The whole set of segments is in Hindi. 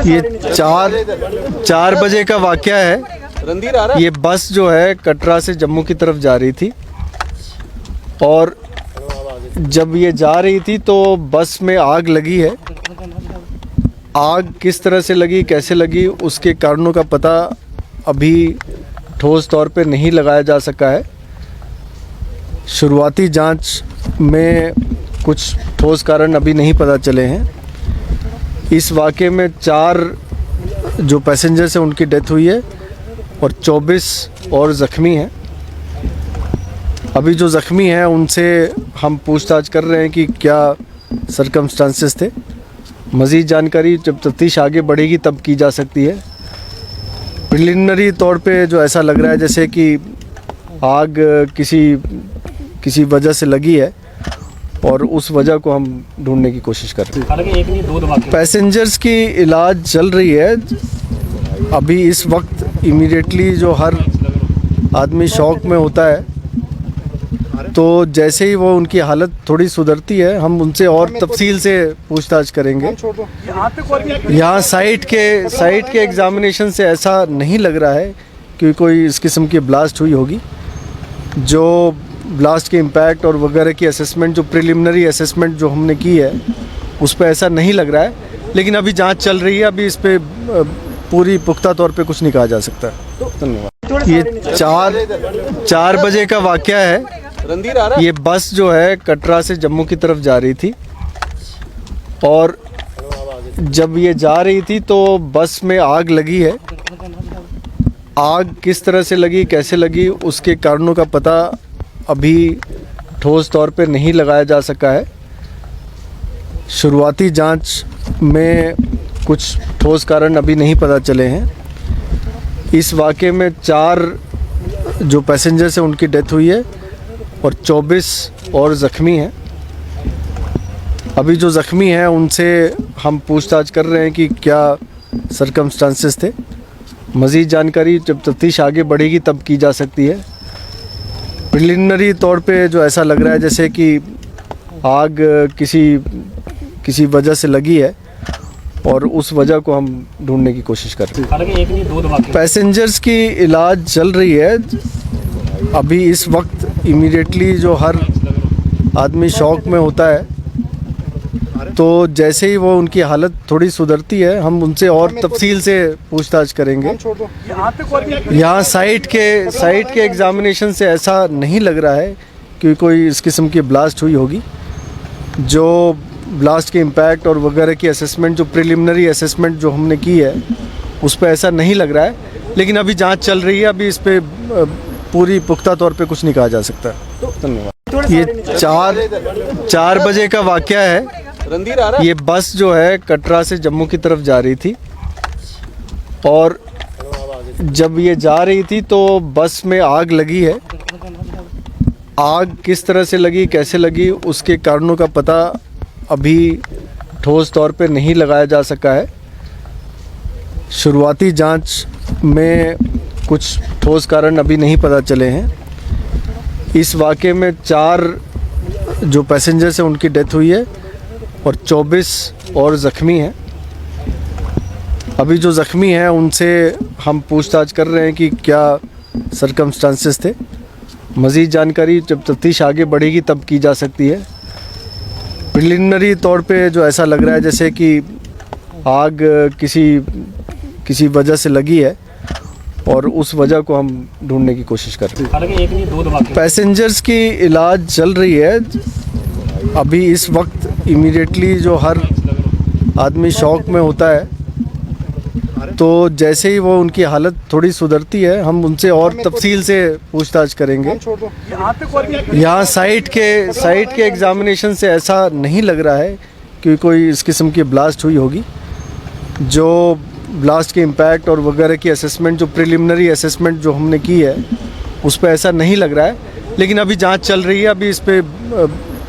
ये चार बजे का वाकया है। ये बस जो है कटरा से जम्मू की तरफ जा रही थी और जब ये जा रही थी तो बस में आग लगी है। आग किस तरह से लगी, कैसे लगी, उसके कारणों का पता अभी ठोस तौर पे नहीं लगाया जा सका है। शुरुआती जांच में कुछ ठोस कारण अभी नहीं पता चले हैं। इस वाक़े में 4 जो पैसेंजर्स हैं उनकी डेथ हुई है और 24 और ज़ख्मी हैं। अभी जो ज़ख्मी हैं उनसे हम पूछताछ कर रहे हैं कि क्या सरकमस्टांसेस थे। मज़ीद जानकारी जब तफ्तीश आगे बढ़ेगी तब की जा सकती है। प्रिलिमिनरी तौर पे जो ऐसा लग रहा है जैसे कि आग किसी वजह से लगी है और उस वजह को हम ढूंढने की कोशिश कर रहे हैं। पैसेंजर्स की इलाज चल रही है। अभी इस वक्त इमीडिएटली जो हर आदमी शौक में होता है तो जैसे ही वो उनकी हालत थोड़ी सुधरती है हम उनसे और तफसील से पूछताछ करेंगे। यहाँ साइट के एग्जामिनेशन से ऐसा नहीं लग रहा है कि कोई इस किस्म की ब्लास्ट हुई होगी। जो ब्लास्ट के इम्पैक्ट और वगैरह की असेसमेंट, जो प्रिलिमिनरी असेसमेंट जो हमने की है उस पर ऐसा नहीं लग रहा है, लेकिन अभी जांच चल रही है। अभी इस पर पूरी पुख्ता तौर पे कुछ नहीं कहा जा सकता। धन्यवाद। ये 4 बजे का वाकया है। ये बस जो है कटरा से जम्मू की तरफ जा रही थी और जब ये जा रही थी तो बस में आग लगी है। आग किस तरह से लगी, कैसे लगी, उसके कारणों का पता अभी ठोस तौर पे नहीं लगाया जा सका है। शुरुआती जांच में कुछ ठोस कारण अभी नहीं पता चले हैं। इस वाक़े में 4 जो पैसेंजर्स हैं उनकी डेथ हुई है और 24 और ज़ख्मी हैं। अभी जो ज़ख्मी हैं उनसे हम पूछताछ कर रहे हैं कि क्या सरकमस्टांसेस थे। मज़ीद जानकारी जब तफ्तीश आगे बढ़ेगी तब की जा सकती है। प्रिलिमिनरी तौर पे जो ऐसा लग रहा है जैसे कि आग किसी वजह से लगी है और उस वजह को हम ढूंढने की कोशिश कर रहे हैं। पैसेंजर्स की इलाज चल रही है। अभी इस वक्त इमीडिएटली जो हर आदमी शौक में होता है तो जैसे ही वो उनकी हालत थोड़ी सुधरती है हम उनसे और तफसील से पूछताछ करेंगे। यहाँ साइट के एग्जामिनेशन से ऐसा नहीं लग रहा है कि कोई इस किस्म की ब्लास्ट हुई होगी। जो ब्लास्ट के इम्पैक्ट और वगैरह की असेसमेंट, जो प्रिलिमिनरी असेसमेंट जो हमने की है उस पर ऐसा नहीं लग रहा है, लेकिन अभी जांच चल रही है। अभी इस पर पूरी पुख्ता तौर पे कुछ नहीं कहा जा सकता। धन्यवाद। ये 4 बजे का वाकया है। ये बस जो है कटरा से जम्मू की तरफ जा रही थी और जब ये जा रही थी तो बस में आग लगी है। आग किस तरह से लगी, कैसे लगी, उसके कारणों का पता अभी ठोस तौर पे नहीं लगाया जा सका है। शुरुआती जांच में कुछ ठोस कारण अभी नहीं पता चले हैं। इस वाक़े में 4 जो पैसेंजर्स हैं उनकी डेथ हुई है और 24 और ज़ख्मी हैं। अभी जो ज़ख्मी हैं उनसे हम पूछताछ कर रहे हैं कि क्या सरकमस्टांसेस थे। मज़ीद जानकारी जब तफ्तीश आगे बढ़ेगी तब की जा सकती है। प्रिलिमिनरी तौर पे जो ऐसा लग रहा है जैसे कि आग किसी वजह से लगी है और उस वजह को हम ढूंढने की कोशिश कर रहे हैं। पैसेंजर्स की इलाज चल रही है। अभी इस वक्त इमीडिएटली जो हर आदमी शौक में होता है तो जैसे ही वो उनकी हालत थोड़ी सुधरती है हम उनसे और तफसील से पूछताछ करेंगे। यहाँ साइट के एग्जामिनेशन से ऐसा नहीं लग रहा है कि कोई इस किस्म की ब्लास्ट हुई होगी। जो ब्लास्ट के इम्पैक्ट और वगैरह की असेसमेंट, जो प्रिलिमिनरी असेसमेंट जो हमने की है उस पर ऐसा नहीं लग रहा है, लेकिन अभी जांच चल रही है। अभी इस पर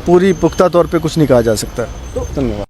पूरी पुख्ता तौर पे कुछ नहीं कहा जा सकता। धन्यवाद।